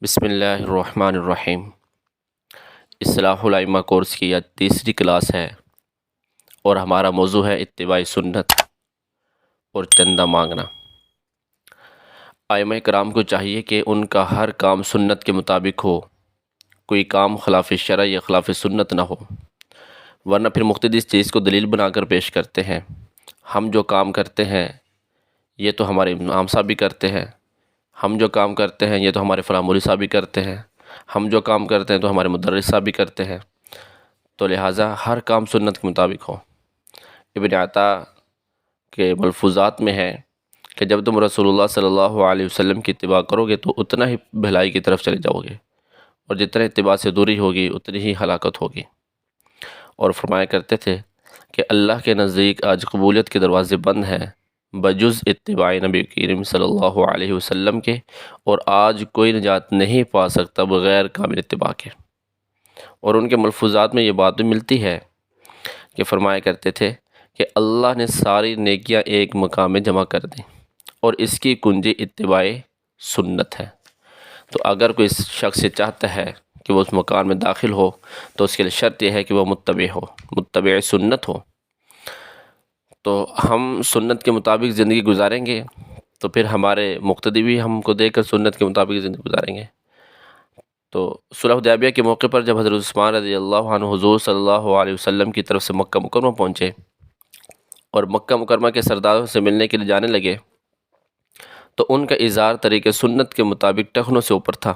بسم اللہ الرحمن الرحیم۔ اصلاح الائمہ کورس کی یہ تیسری کلاس ہے اور ہمارا موضوع ہے اتباع سنت اور چندہ مانگنا۔ ائمہ کرام کو چاہیے کہ ان کا ہر کام سنت کے مطابق ہو، کوئی کام خلاف شرع یا خلاف سنت نہ ہو، ورنہ پھر مقتدی اس چیز کو دلیل بنا کر پیش کرتے ہیں۔ ہم جو کام کرتے ہیں یہ تو ہمارے امام صاحب بھی کرتے ہیں، ہم جو کام کرتے ہیں یہ تو ہمارے فلاں مولوی صاحب بھی کرتے ہیں، ہم جو کام کرتے ہیں تو ہمارے مدرس صاحب بھی کرتے ہیں، تو لہٰذا ہر کام سنت کے مطابق ہو۔ ابن عطا کے ملفوظات میں ہے کہ جب تم رسول اللہ صلی اللہ علیہ وسلم کی اتباع کرو گے تو اتنا ہی بھلائی کی طرف چلے جاؤ گے، اور جتنا اتباع سے دوری ہوگی اتنی ہی ہلاکت ہوگی۔ اور فرمایا کرتے تھے کہ اللہ کے نزدیک آج قبولیت کے دروازے بند ہیں بجز اتباع نبی کریم صلی اللہ علیہ وسلم کے، اور آج کوئی نجات نہیں پا سکتا بغیر کامل اتباع کے۔ اور ان کے ملفوظات میں یہ بات بھی ملتی ہے کہ فرمایا کرتے تھے کہ اللہ نے ساری نیکیاں ایک مقام میں جمع کر دیں اور اس کی کنجی اتباع سنت ہے۔ تو اگر کوئی شخص یہ چاہتا ہے کہ وہ اس مکان میں داخل ہو تو اس کے لیے شرط یہ ہے کہ وہ متبع سنت ہو۔ تو ہم سنت کے مطابق زندگی گزاریں گے تو پھر ہمارے مقتدی بھی ہم کو دیکھ کر سنت کے مطابق زندگی گزاریں گے۔ تو صلح حدیبیہ کے موقع پر جب حضرت عثمان رضی اللہ عنہ حضور صلی اللہ علیہ وسلم کی طرف سے مکہ مکرمہ پہنچے اور مکہ مکرمہ کے سرداروں سے ملنے کے لیے جانے لگے تو ان کا اظہار طریقے سنت کے مطابق ٹخنوں سے اوپر تھا۔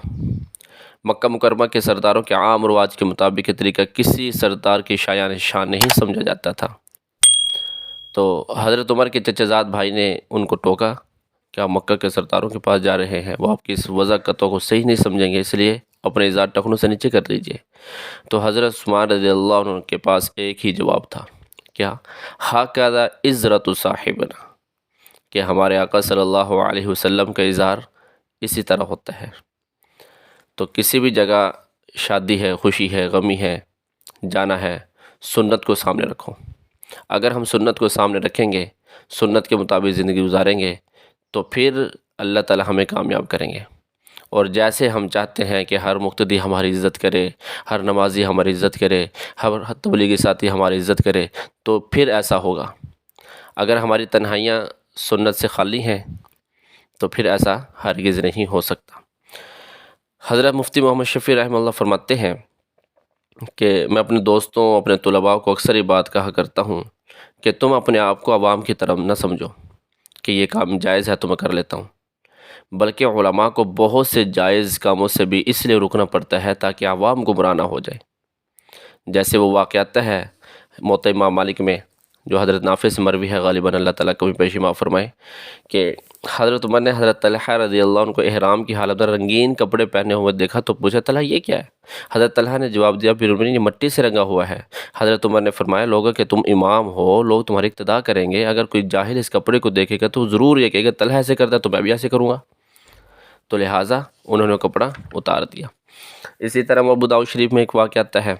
مکہ مکرمہ کے سرداروں کے عام رواج کے مطابق یہ طریقہ کسی سردار کی شایان شان نہیں سمجھا جاتا تھا۔ تو حضرت عمر کے چچا زاد بھائی نے ان کو ٹوکا کہ آپ مکہ کے سرداروں کے پاس جا رہے ہیں، وہ آپ کی اس وضاقتوں کو صحیح نہیں سمجھیں گے، اس لیے اپنے اظہار ٹخنوں سے نیچے کر لیجئے۔ تو حضرت عثمان رضی اللہ عنہ کے پاس ایک ہی جواب تھا، کیا؟ ہاکذا عزرت صاحبنا، کہ ہمارے آقا صلی اللہ علیہ وسلم کا اظہار اسی طرح ہوتا ہے۔ تو کسی بھی جگہ شادی ہے، خوشی ہے، غمی ہے، جانا ہے، سنت کو سامنے رکھو۔ اگر ہم سنت کو سامنے رکھیں گے، سنت کے مطابق زندگی گزاریں گے تو پھر اللہ تعالی ہمیں کامیاب کریں گے۔ اور جیسے ہم چاہتے ہیں کہ ہر مقتدی ہماری عزت کرے، ہر نمازی ہماری عزت کرے، ہر تبلیغی ساتھی ہماری عزت کرے، تو پھر ایسا ہوگا۔ اگر ہماری تنہائیاں سنت سے خالی ہیں تو پھر ایسا ہرگز نہیں ہو سکتا۔ حضرت مفتی محمد شفیع رحمہ اللہ فرماتے ہیں کہ میں اپنے دوستوں، اپنے طلباء کو اکثر یہ بات کہا کرتا ہوں کہ تم اپنے آپ کو عوام کی طرح نہ سمجھو کہ یہ کام جائز ہے تو میں کر لیتا ہوں، بلکہ علماء کو بہت سے جائز کاموں سے بھی اس لیے رکنا پڑتا ہے تاکہ عوام گمراہ نہ ہو جائے۔ جیسے وہ واقعات ہے موطا امام مالک میں جو حضرت نافع سے مروی ہے، غالباً اللہ تعالیٰ کبھی پیش معاف فرمائے، کہ حضرت عمر نے حضرت طلحہ رضی اللہ عنہ کو احرام کی حالت میں رنگین کپڑے پہنے ہوئے دیکھا تو پوچھا، طلحہ یہ کیا ہے؟ حضرت طلحہ نے جواب دیا، پھر یہ مٹی سے رنگا ہوا ہے۔ حضرت عمر نے فرمایا، لوگوں کہ تم امام ہو، لوگ تمہاری اقتداء کریں گے، اگر کوئی جاہل اس کپڑے کو دیکھے گا تو ضرور یہ کہے گا طلحہ ایسے کرتا ہے تو میں بھی ایسے کروں گا۔ تو لہٰذا انہوں نے کپڑا اتار دیا۔ اسی طرح ابو داؤد شریف میں ایک واقعہ آتا ہے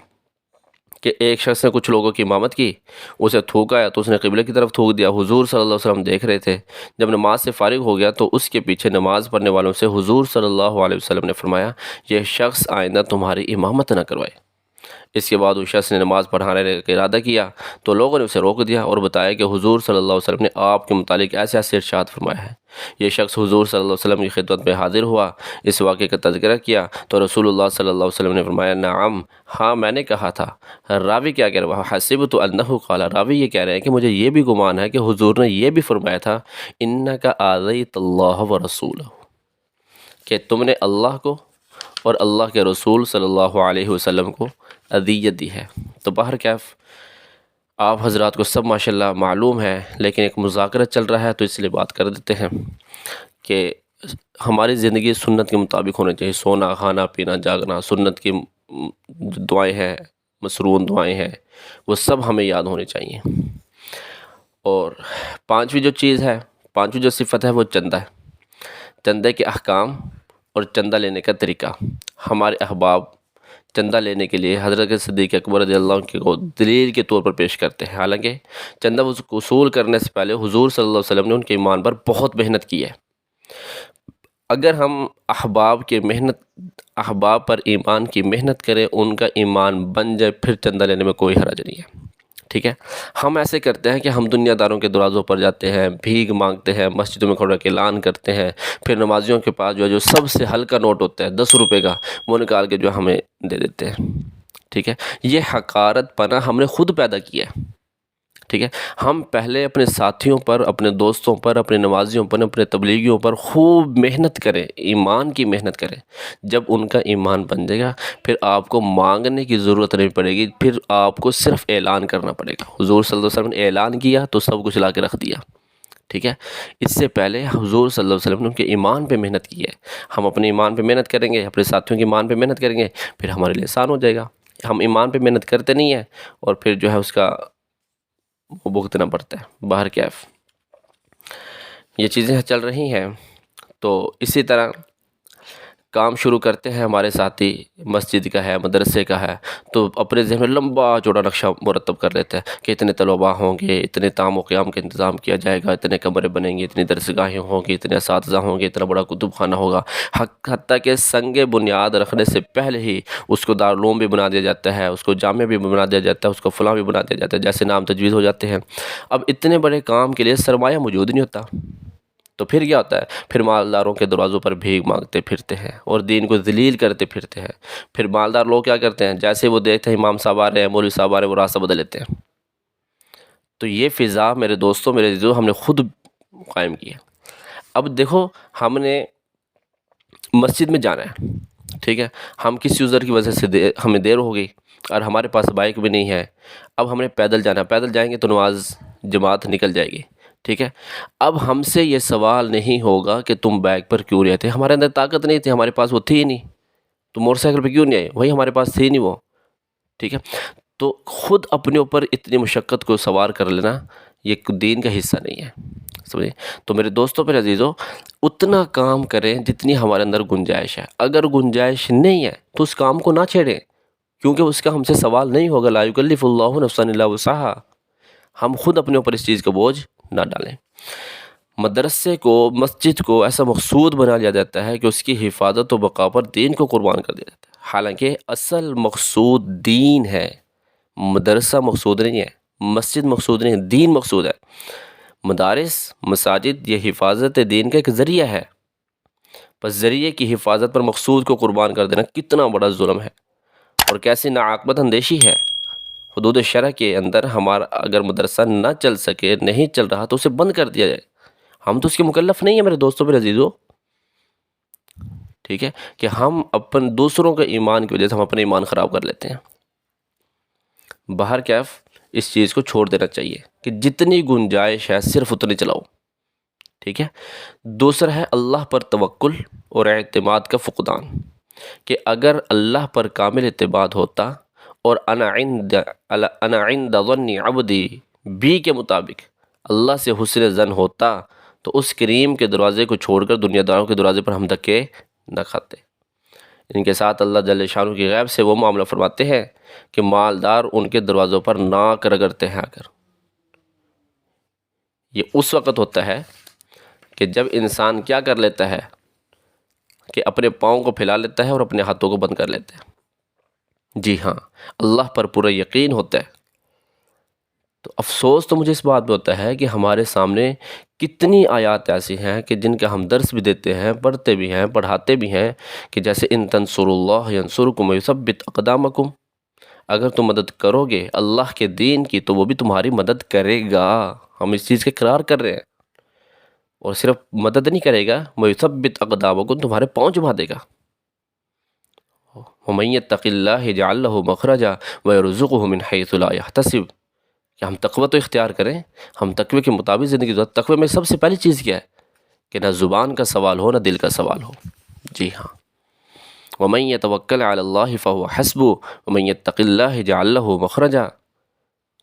کہ ایک شخص نے کچھ لوگوں کی امامت کی، اسے تھوک آیا تو اس نے قبلے کی طرف تھوک دیا۔ حضور صلی اللہ علیہ وسلم دیکھ رہے تھے۔ جب نماز سے فارغ ہو گیا تو اس کے پیچھے نماز پڑھنے والوں سے حضور صلی اللہ علیہ وسلم نے فرمایا، یہ شخص آئندہ تمہاری امامت نہ کروائے۔ اس کے بعد اس شخص نے نماز پڑھانے کا ارادہ کیا تو لوگوں نے اسے روک دیا اور بتایا کہ حضور صلی اللہ علیہ وسلم نے آپ کے متعلق ایسے ایسے ارشاد فرمایا ہے۔ یہ شخص حضور صلی اللہ علیہ وسلم کی خدمت میں حاضر ہوا، اس واقعے کا تذکرہ کیا تو رسول اللہ صلی اللہ علیہ وسلم نے فرمایا، نعم، ہاں میں نے کہا تھا۔ راوی کیا کہہ رہا ہے؟ حسبت انہ قال، راوی یہ کہہ رہے ہیں کہ مجھے یہ بھی گمان ہے کہ حضور نے یہ بھی فرمایا تھا، انک آذیت اللہ ورسولہ، کہ تم نے اللہ کو اور اللہ کے رسول صلی اللہ علیہ وسلم کو اذیت دی ہے۔ تو بہرکیف آپ حضرات کو سب ماشاءاللہ معلوم ہے، لیکن ایک مذاکرہ چل رہا ہے تو اس لیے بات کر دیتے ہیں کہ ہماری زندگی سنت کے مطابق ہونا چاہیے۔ سونا، کھانا، پینا، جاگنا، سنت کی جو دعائیں ہیں، مسرون دعائیں ہیں، وہ سب ہمیں یاد ہونی چاہیے۔ اور پانچویں جو چیز ہے، پانچویں جو صفت ہے وہ چندہ ہے۔ چندے کے احکام اور چندہ لینے کا طریقہ۔ ہمارے احباب چندہ لینے کے لیے حضرت صدیق اکبر رضی اللہ عنہ کو دلیل کے طور پر پیش کرتے ہیں، حالانکہ چندہ وصول کرنے سے پہلے حضور صلی اللہ علیہ وسلم نے ان کے ایمان پر بہت محنت کی ہے۔ اگر ہم احباب پر ایمان کی محنت کریں، ان کا ایمان بن جائے، پھر چندہ لینے میں کوئی حرج نہیں ہے، ٹھیک ہے۔ ہم ایسے کرتے ہیں کہ ہم دنیا داروں کے دروازوں پر جاتے ہیں، بھیک مانگتے ہیں، مسجدوں میں کھڑے کے اعلان کرتے ہیں، پھر نمازیوں کے پاس جو سب سے ہلکا نوٹ ہوتا ہے 10 روپے کا، وہ نکال کے جو ہمیں دے دیتے ہیں، ٹھیک ہے۔ یہ حقارت پنا ہم نے خود پیدا کیا ہے، ٹھیک ہے۔ ہم پہلے اپنے ساتھیوں پر، اپنے دوستوں پر، اپنے نمازیوں پر، اپنے تبلیغیوں پر خوب محنت کریں، ایمان کی محنت کریں۔ جب ان کا ایمان بن جائے گا، پھر آپ کو مانگنے کی ضرورت نہیں پڑے گی، پھر آپ کو صرف اعلان کرنا پڑے گا۔ حضور صلی اللہ علیہ وسلم نے اعلان کیا تو سب کچھ لا کے رکھ دیا، ٹھیک ہے۔ اس سے پہلے حضور صلی اللہ علیہ وسلم نے ان کے ایمان پہ محنت کی ہے۔ ہم اپنے ایمان پہ محنت کریں گے، اپنے ساتھیوں کے ایمان پہ محنت کریں گے، پھر ہمارے لیے آسان ہو جائے گا۔ ہم ایمان پہ محنت کرتے نہیں ہیں، اور پھر جو ہے اس کا وہ بھگتنا پڑتا ہے باہر کیف۔ یہ چیزیں چل رہی ہیں، تو اسی طرح کام شروع کرتے ہیں ہمارے ساتھی، مسجد کا ہے، مدرسے کا ہے، تو اپنے ذہن میں لمبا چوڑا نقشہ مرتب کر لیتے ہیں کہ اتنے طلباء ہوں گے، اتنے طعام و قیام کا انتظام کیا جائے گا، اتنے کمرے بنیں گے، اتنی درسگاہیں ہوں گی، اتنے اساتذہ ہوں گے، اتنا بڑا کتب خانہ ہوگا۔ حتیٰ کہ سنگ بنیاد رکھنے سے پہلے ہی اس کو دارالعلوم بھی بنا دیا جاتا ہے، اس کو جامعہ بھی بنا دیا جاتا ہے، اس کو فلاں بھی بنا دیا جاتا ہے، جیسے نام تجویز ہو جاتے ہیں۔ اب اتنے بڑے کام کے لیے سرمایہ موجود نہیں ہوتا، تو پھر کیا ہوتا ہے؟ پھر مالداروں کے دروازوں پر بھیک مانگتے پھرتے ہیں اور دین کو ذلیل کرتے پھرتے ہیں۔ پھر مالدار لوگ کیا کرتے ہیں؟ جیسے وہ دیکھتے ہیں امام صاحب آ رہے ہیں، مولوی صاحب آ رہے ہیں، وہ راستہ بدل لیتے ہیں۔ تو یہ فضا میرے دوستوں، میرے عزیزوں، ہم نے خود قائم کی ہے۔ اب دیکھو، ہم نے مسجد میں جانا ہے، ٹھیک ہے، ہم کسی عذر کی وجہ سے ہمیں دیر ہو گئی اور ہمارے پاس بائک بھی نہیں ہے، اب ہم نے پیدل جانا ہے، پیدل جائیں گے تو نماز جماعت نکل جائے گی، ٹھیک ہے۔ اب ہم سے یہ سوال نہیں ہوگا کہ تم بائک پر کیوں رہے تھے، ہمارے اندر طاقت نہیں تھی، ہمارے پاس وہ تھی ہی نہیں، تو موٹر سائیکل پہ کیوں نہیں آئے، وہی ہمارے پاس تھی نہیں وہ، ٹھیک ہے۔ تو خود اپنے اوپر اتنی مشقت کو سوار کر لینا یہ دین کا حصہ نہیں ہے، سمجھے۔ تو میرے دوستوں پر عزیزوں، اتنا کام کریں جتنی ہمارے اندر گنجائش ہے، اگر گنجائش نہیں ہے تو اس کام کو نہ چھیڑیں، کیونکہ اس کا ہم سے سوال نہیں ہوگا، لا یکلف اللہ نفسا الا وسعہا۔ ہم خود اپنے اوپر اس چیز کا بوجھ نہ ڈالیں۔ مدرسے کو، مسجد کو ایسا مقصود بنا لیا جاتا ہے کہ اس کی حفاظت و بقا پر دین کو قربان کر دیا جاتا ہے، حالانکہ اصل مقصود دین ہے، مدرسہ مقصود نہیں ہے، مسجد مقصود نہیں ہے، دین مقصود ہے۔ مدارس، مساجد یہ حفاظت دین کا ایک ذریعہ ہے، بس ذریعے کی حفاظت پر مقصود کو قربان کر دینا کتنا بڑا ظلم ہے اور کیسی ناعاقبت اندیشی ہے۔ حدود شرع کے اندر ہمارا اگر مدرسہ نہ چل سکے، نہیں چل رہا، تو اسے بند کر دیا جائے۔ ہم تو اس کے مکلف نہیں ہیں میرے دوستوں، میرے عزیزوں، ٹھیک ہے، کہ ہم دوسروں کے ایمان کی وجہ سے ہم اپنے ایمان خراب کر لیتے ہیں۔ باہر کیف اس چیز کو چھوڑ دینا چاہیے کہ جتنی گنجائش ہے صرف اتنی چلاؤ، ٹھیک ہے۔ دوسرا ہے اللہ پر توکل اور اعتماد کا فقدان، کہ اگر اللہ پر کامل اعتماد ہوتا اور انا عند ظن عبدی بی کے مطابق اللہ سے حسن ظن ہوتا، تو اس کریم کے دروازے کو چھوڑ کر دنیا داروں کے دروازے پر ہم دھکے نہ کھاتے۔ ان کے ساتھ اللہ جل شانہ کی غیب سے وہ معاملہ فرماتے ہیں کہ مالدار ان کے دروازوں پر ناک رگڑتے ہیں آ کر۔ یہ اس وقت ہوتا ہے کہ جب انسان کیا کر لیتا ہے کہ اپنے پاؤں کو پھیلا لیتا ہے اور اپنے ہاتھوں کو بند کر لیتا ہے۔ جی ہاں، اللہ پر پورا یقین ہوتا ہے۔ تو افسوس تو مجھے اس بات پہ ہوتا ہے کہ ہمارے سامنے کتنی آیات ایسی ہیں کہ جن کا ہم درس بھی دیتے ہیں، پڑھتے بھی ہیں، پڑھاتے بھی ہیں، کہ جیسے ان تنصروا اللہ ینصرکم ویثبت اقدامکم، اگر تم مدد کرو گے اللہ کے دین کی تو وہ بھی تمہاری مدد کرے گا۔ ہم اس چیز کا اقرار کر رہے ہیں، اور صرف مدد نہیں کرے گا، ویثبت اقدامکم، تمہارے پاؤں جما دے گا۔ ومن یتق اللہ یجعل لہ مخرجا ویرزقہ من حیث لا یحتسب، کہ ہم تقوی تو اختیار کریں، ہم تقوی کے مطابق زندگی گزاریں۔ تقوی میں سب سے پہلی چیز کیا ہے؟ کہ نہ زبان کا سوال ہو، نہ دل کا سوال ہو۔ جی ہاں، ومن یتوکل علی اللہ فہو حسبہ ومن یتق اللہ یجعل لہ مخرجا۔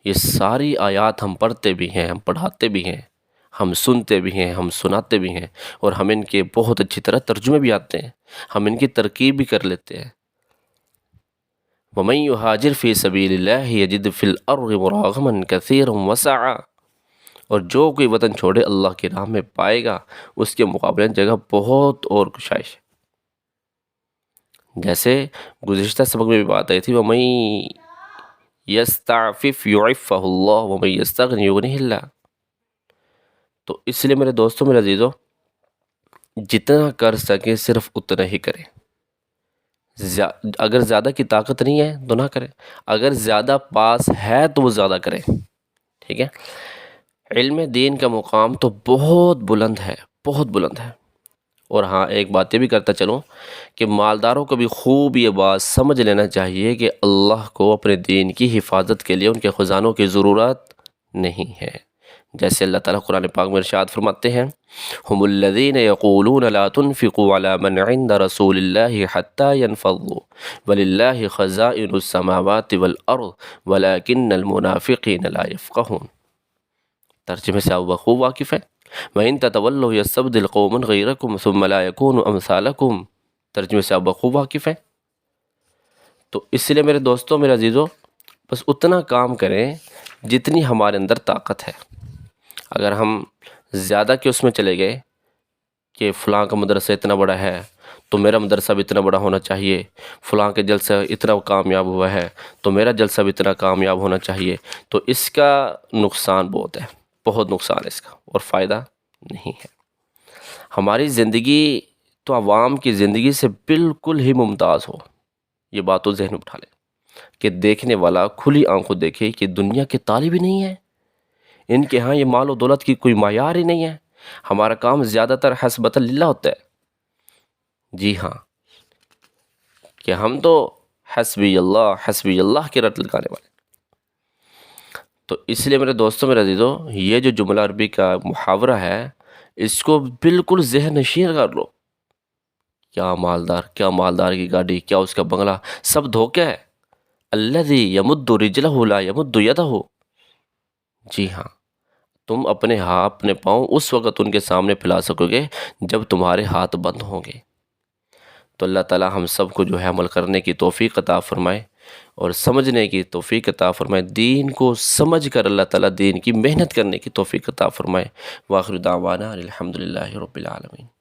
یہ ساری آیات ہم پڑھتے بھی ہیں، ہم پڑھاتے بھی ہیں، ہم سنتے بھی ہیں، ہم سناتے بھی ہیں، اور ہم ان کے بہت اچھی طرح ترجمے بھی آتے ہیں، ہم ان کی ترکیب بھی کر لیتے ہیں۔ ومن یہاجر فی سبیل اللہ یجد فی الارض مراغما کثیرا وسعا اور جو کوئی وطن چھوڑے اللہ کی راہ میں پائے گا اس کے مقابلے جگہ بہت اور کشائش ہے۔ جیسے گزشتہ سبق میں بھی بات آئی تھی وَمَن يَسْتَعْفِفْ يُعِفَّهُ اللَّهُ وَمَن يَسْتَغْنِ يُغْنِهِ اللَّهُ۔ تو اس لیے میرے دوستوں، میرے عزیزوں، جتنا کر سکیں صرف اتنا ہی کریں۔ اگر زیادہ کی طاقت نہیں ہے تو نہ کریں، اگر زیادہ پاس ہے تو وہ زیادہ کریں، ٹھیک ہے۔ علم دین کا مقام تو بہت بلند ہے، بہت بلند ہے۔ اور ہاں، ایک بات یہ بھی کرتا چلوں کہ مالداروں کو بھی خوب یہ بات سمجھ لینا چاہیے کہ اللہ کو اپنے دین کی حفاظت کے لیے ان کے خزانوں کی ضرورت نہیں ہے۔ جیسے اللہ تعالیٰ قرآن پاک میں ارشاد فرماتے ہیں ہم الذین یقولون لا تنفقوا علی من عند رسول اللہ حتی ينفضوا وللہ خزائن السماوات والارض ولکن المنافقین لا یفقہون۔ ترجمے سے آپ بخوب واقف ہیں۔ وَإِن تَتَوَلَّوْا يَسْتَبْدِلْ قَوْمًا غَيْرَكُمْ ثُمَّ لَا يَكُونُوا أَمْثَالَكُمْ۔ ترجمے سے آپ بخوب واقف ہیں۔ تو اس لیے میرے دوستوں، میرے عزیزوں، بس اتنا کام کریں جتنی ہمارے اندر طاقت ہے۔ اگر ہم زیادہ کے اس میں چلے گئے کہ فلاں کا مدرسہ اتنا بڑا ہے تو میرا مدرسہ بھی اتنا بڑا ہونا چاہیے، فلاں کے جلسہ اتنا کامیاب ہوا ہے تو میرا جلسہ بھی اتنا کامیاب ہونا چاہیے، تو اس کا نقصان بہت ہے، بہت نقصان ہے اس کا، اور فائدہ نہیں ہے۔ ہماری زندگی تو عوام کی زندگی سے بالکل ہی ممتاز ہو، یہ بات تو ذہن میں اٹھا لیں کہ دیکھنے والا کھلی آنکھوں دیکھے کہ دنیا کے طالب ہی نہیں ہے، ان کے ہاں یہ مال و دولت کی کوئی معیار ہی نہیں ہے، ہمارا کام زیادہ تر حسبۃ للہ ہوتا ہے۔ جی ہاں، کہ ہم تو حسبی اللہ کے رٹ لگانے والے۔ تو اس لیے میرے دوستوں، میرے عزیزوں، یہ جو جملہ عربی کا محاورہ ہے اس کو بالکل ذہن نشین کر لو۔ کیا مالدار کی گاڑی، کیا اس کا بنگلہ، سب دھوکہ ہے۔ الذی یمد رجلہ لا یمد یدہ۔ جی ہاں، تم اپنے پاؤں اس وقت ان کے سامنے پھیلا سکو گے جب تمہارے ہاتھ بند ہوں گے۔ تو اللہ تعالی ہم سب کو جو ہے عمل کرنے کی توفیق عطا فرمائے اور سمجھنے کی توفیق عطا فرمائے، دین کو سمجھ کر اللہ تعالی دین کی محنت کرنے کی توفیق عطا فرمائے۔ وآخر دعوانا الحمدللہ رب العالمین۔